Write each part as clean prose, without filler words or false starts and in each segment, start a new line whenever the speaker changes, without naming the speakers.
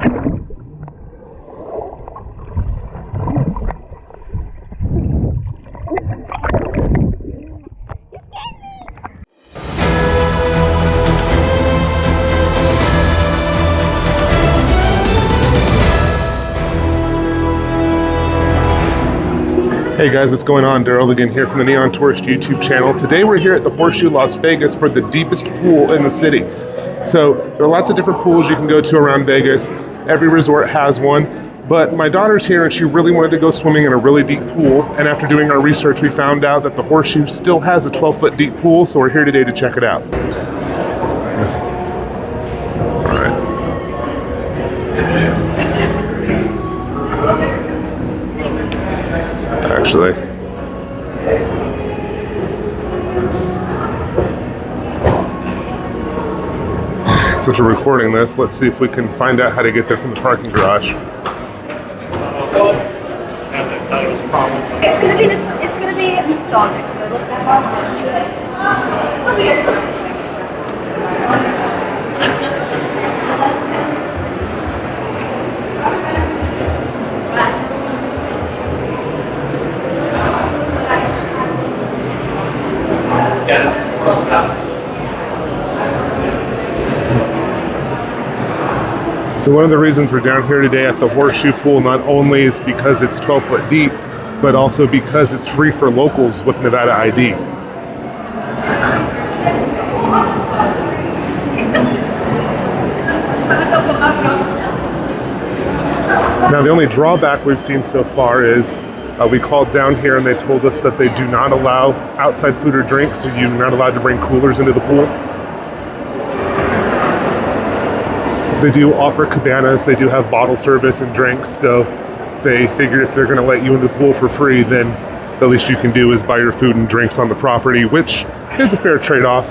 Hey guys, what's going on? Daryl again here from the Neon Tourist YouTube channel. Today we're here at the Horseshoe, Las Vegas for the deepest pool in the city. So there are lots of different pools you can go to around Vegas. Every resort has one, but my daughter's here and she really wanted to go swimming in a really deep pool. And after doing our research, we found out that the Horseshoe still has a 12-foot deep pool, so we're here today to check it out. All right. Actually, since we're recording this, let's see if we can find out how to get there from the parking garage.
It's gonna be nostalgic.
So one of the reasons we're down here today at the Horseshoe Pool not only is because it's 12 foot deep, but also because it's free for locals with Nevada ID. Now the only drawback we've seen so far is we called down here and they told us that they do not allow outside food or drink, so you're not allowed to bring coolers into the pool. They do offer cabanas, they do have bottle service and drinks, so they figured if they're going to let you into the pool for free, then the least you can do is buy your food and drinks on the property, which is a fair trade-off.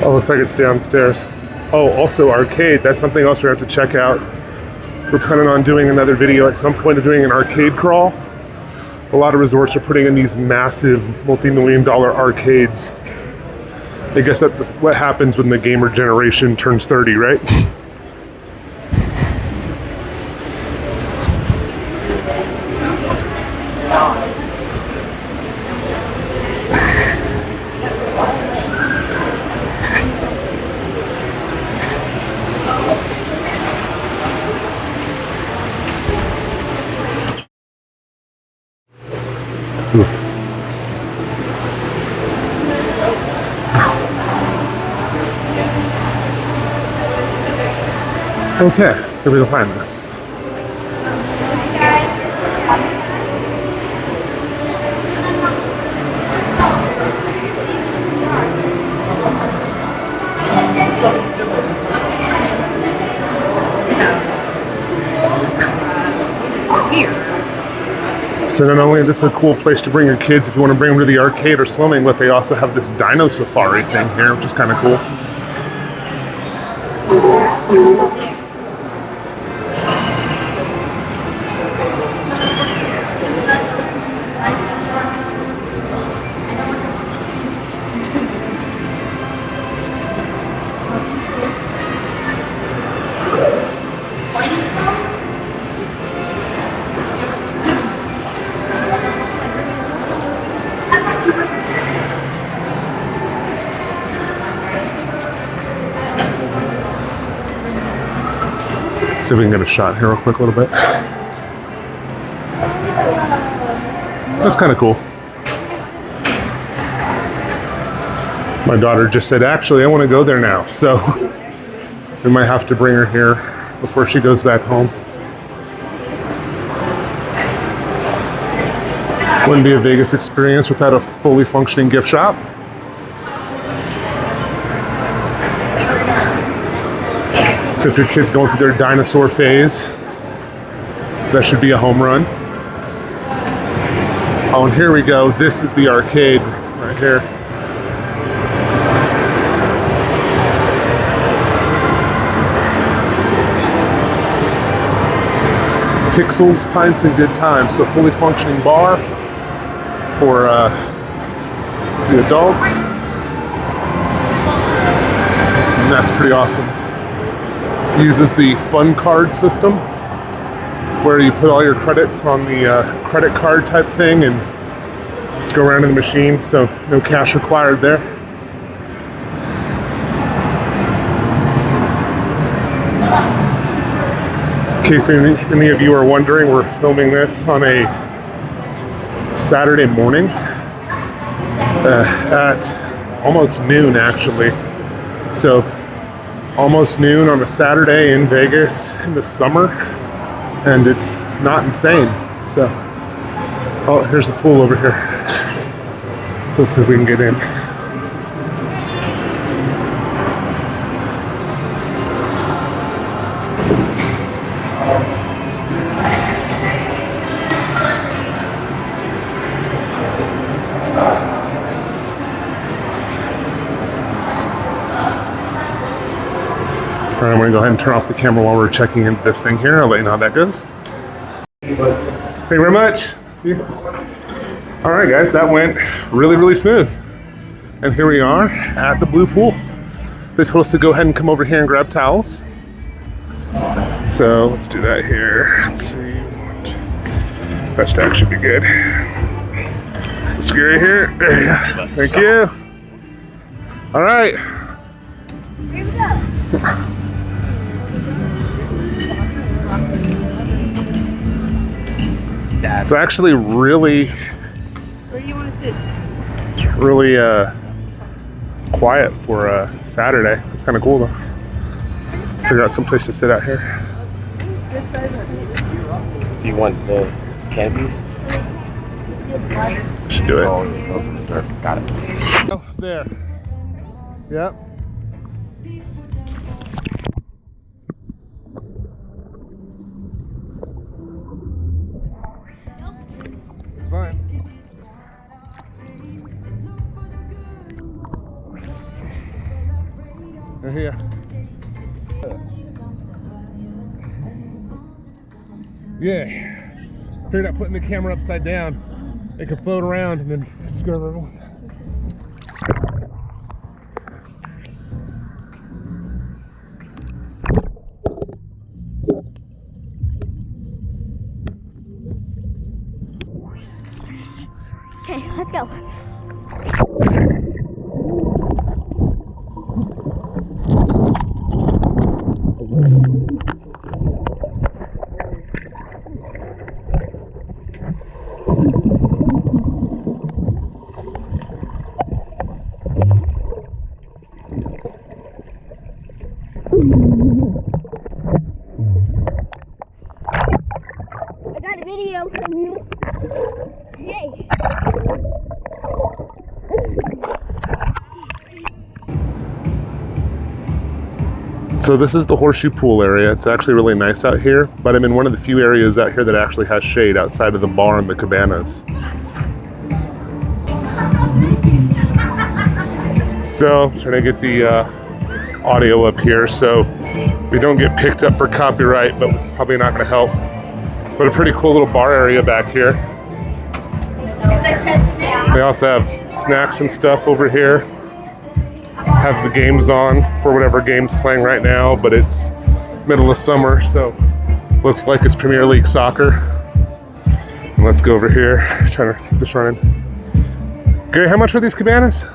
Oh, looks like it's downstairs. Oh, also arcade. That's something else we have to check out. We're planning on doing another video at some point of doing an arcade crawl. A lot of resorts are putting in these massive multi-million-dollar arcades. I guess that's what happens when the gamer generation turns 30, right? Okay, so we'll find this. So not only is this a cool place to bring your kids if you want to bring them to the arcade or swimming, but they also have this dino safari thing here, which is kind of cool. See if we can get a shot here real quick a little bit. That's kind of cool. My daughter just said, actually, I want to go there now. So we might have to bring her here before she goes back home. Wouldn't be a Vegas experience without a fully functioning gift shop. So if your kid's going through their dinosaur phase, that should be a home run. Oh, and here we go. This is the arcade right here. Pixels, pints, and good times. So fully functioning bar for the adults. And that's pretty awesome. Uses the fun card system where you put all your credits on the credit card type thing and just go around in the machine, so no cash required there. In case any of you are wondering, we're filming this on a Saturday morning at almost noon actually. So almost noon on a Saturday in Vegas in the summer, and it's not insane. So, oh, here's the pool over here. So let's see if we can get in. All right, I'm going to go ahead and turn off the camera while we're checking into this thing here. I'll let you know how that goes. Thank you very much. All right, guys, that went really, really smooth. And here we are at the Blue Pool. They told us to go ahead and come over here and grab towels. So let's do that here. Let's see. That should actually be good. Let's get right here. There you go. Thank you. All right.
Here we go.
It's actually really,
Where do you want to sit?
really quiet for a Saturday. It's kind of cool though. Figure out some place to sit out here.
Do you want the canopies?
Should do it.
Oh, got it.
Oh, there. Yep. It's fine. They're here. Yeah. Figured out putting the camera upside down. It could float around and then just go wherever it wants.
Okay, let's go. I got a video from you. Yay.
So this is the Horseshoe pool area. It's actually really nice out here, but I'm in one of the few areas out here that actually has shade outside of the bar and the cabanas. So trying to get the audio up here so we don't get picked up for copyright, but it's probably not going to help. But a pretty cool little bar area back here. They also have snacks and stuff over here. Have the games on for whatever game's playing right now, but it's middle of summer, so looks like it's Premier League soccer. And let's go over here, trying to keep this running. Gary, how much were these cabanas?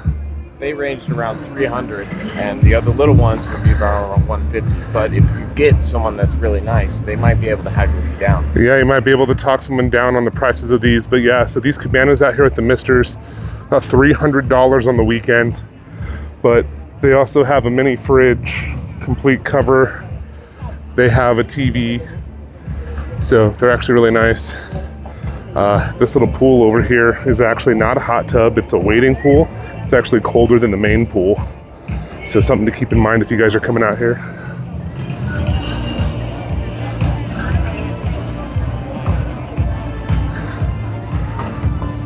They ranged around 300, and the other little ones would be around 150. But if you get someone that's really nice, they might be able to haggle you down.
Yeah, you might be able to talk someone down on the prices of these. But yeah, so these cabanas out here at the Misters, about $300 on the weekend. But they also have a mini fridge, complete cover. They have a TV, so they're actually really nice. This little pool over here is actually not a hot tub, it's a wading pool. It's actually colder than the main pool. So something to keep in mind if you guys are coming out here.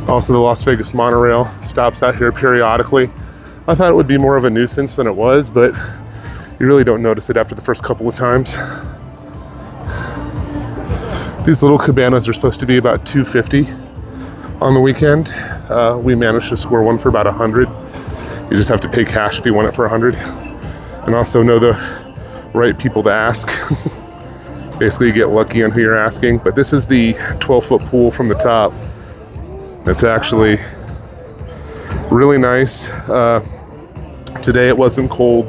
Also, the Las Vegas monorail stops out here periodically. I thought it would be more of a nuisance than it was, but you really don't notice it after the first couple of times. These little cabanas are supposed to be about $250 on the weekend. We managed to score one for about $100. You just have to pay cash if you want it for $100, and also know the right people to ask. Basically, you get lucky on who you're asking. But this is the 12-foot pool from the top. It's actually really nice. Today it wasn't cold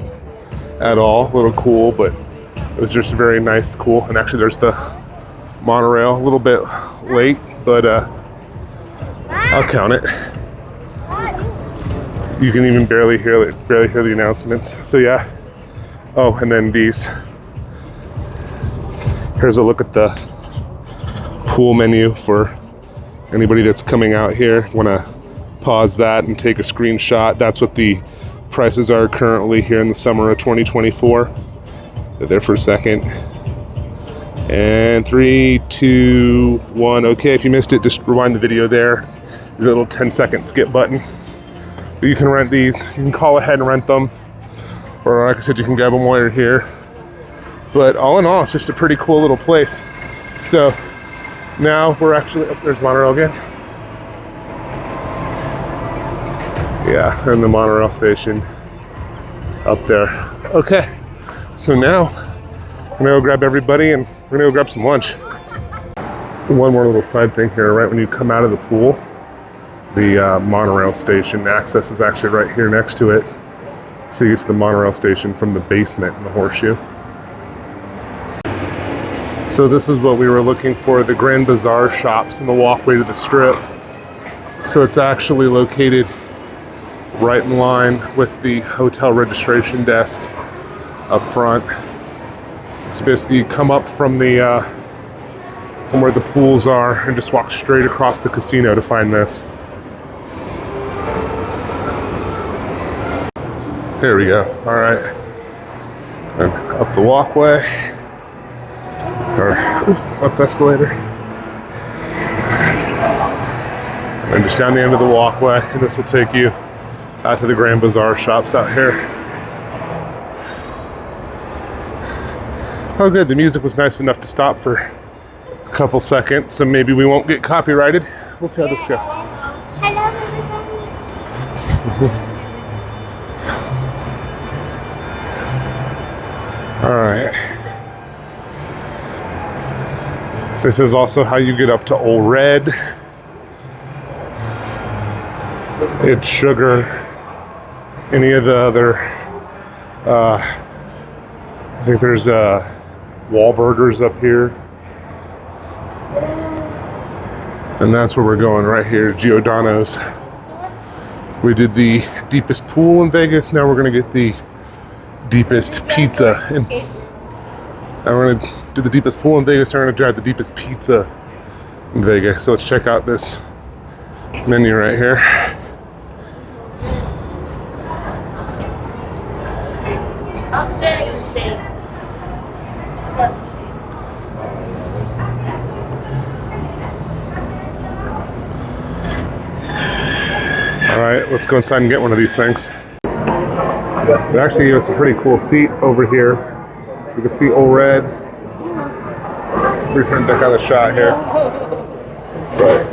at all, a little cool, but it was just very nice, cool. And actually, there's the monorail, a little bit late, but I'll count it. You can even barely hear the announcements. So yeah. Oh, and then these. Here's a look at the pool menu for anybody that's coming out here. Want to pause that and take a screenshot. That's what the prices are currently here in the summer of 2024. They're there for a second. And 3, 2, 1. Okay, if you missed it, just rewind the video there. There's a little 10-second skip button. But you can rent these. You can call ahead and rent them. Or like I said, you can grab them while you're here. But all in all, it's just a pretty cool little place. So now we're actually, oh, there's monorail again. Yeah, and the monorail station up there. Okay, so now I'm gonna go grab everybody and we're gonna go grab some lunch. One more little side thing here, right when you come out of the pool, the monorail station access is actually right here next to it. So you get to the monorail station from the basement in the Horseshoe. So this is what we were looking for, the Grand Bazaar shops and the walkway to the strip. So it's actually located right in line with the hotel registration desk up front. So basically you come up from the from where the pools are and just walk straight across the casino to find this. There we go. All right. And up the walkway, or up the escalator. And just down the end of the walkway, and this will take you out to the Grand Bazaar shops out here. Oh good, the music was nice enough to stop for a couple seconds, so maybe we won't get copyrighted. We'll see how this goes.
Hello, everybody.
All right. This is also how you get up to Old Red. It's Sugar. Any of the other, I think there's Wahlburgers up here. And that's where we're going right here, Giordanos. We did the deepest pool in Vegas. Now we're gonna get the deepest pizza. And we're gonna do the deepest pool in Vegas. We're gonna try the deepest pizza in Vegas. So let's check out this menu right here. All right, let's go inside and get one of these things. It actually gave us a pretty cool seat over here. You can see Old Red. We're trying to duck out of the shot here. But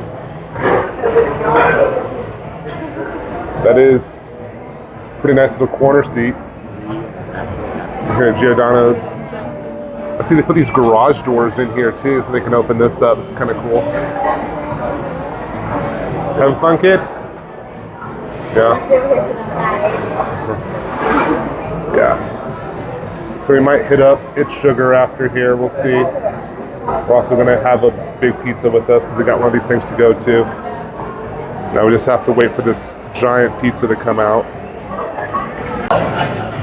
that is a pretty nice little corner seat. Here at Giordanos. I see they put these garage doors in here too, so they can open this up. It's kind of cool. Having fun, kid? Yeah. Yeah. So we might hit up It's Sugar after here. We'll see. We're also going to have a big pizza with us because we got one of these things to go to. Now we just have to wait for this giant pizza to come out.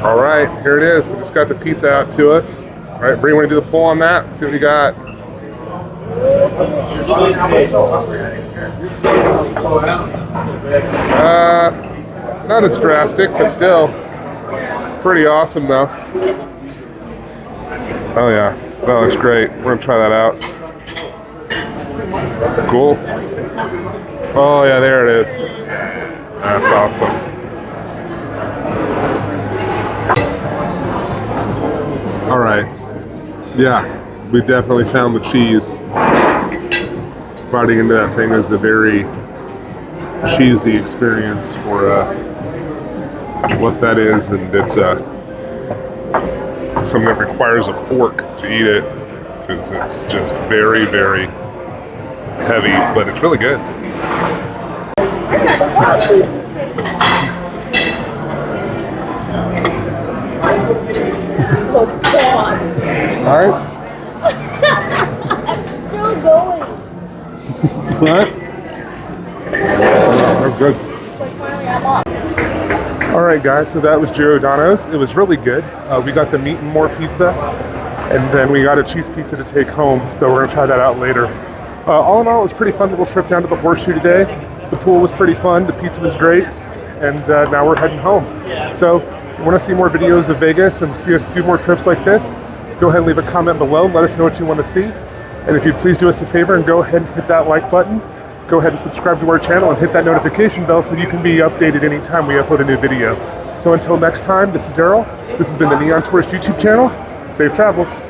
All right, here it is. I just got the pizza out to us. All right, Bree, want to do the pull on that? See what we got. Not as drastic, but still pretty awesome though. Oh yeah, that looks great. We're gonna try that out. Cool. Oh yeah, there it is. That's awesome. All right. Yeah, we definitely found the cheese. Biting into that thing is a very cheesy experience for what that is, and it's something that requires a fork to eat it because it's just very, very heavy, but it's really good. All right.
Still going.
What? They're good. All right, guys. So that was Giordanos. It was really good. We got the meat and more pizza, and then we got a cheese pizza to take home. So we're gonna try that out later. All in all, it was a pretty fun little trip down to the Horseshoe today. The pool was pretty fun. The pizza was great, and now we're heading home. So if you want to see more videos of Vegas and see us do more trips like this, go ahead and leave a comment below. Let us know what you want to see. And if you'd please do us a favor and go ahead and hit that like button. Go ahead and subscribe to our channel and hit that notification bell so you can be updated anytime we upload a new video. So until next time, this is Daryl. This has been the Neon Tourist YouTube channel. Safe travels.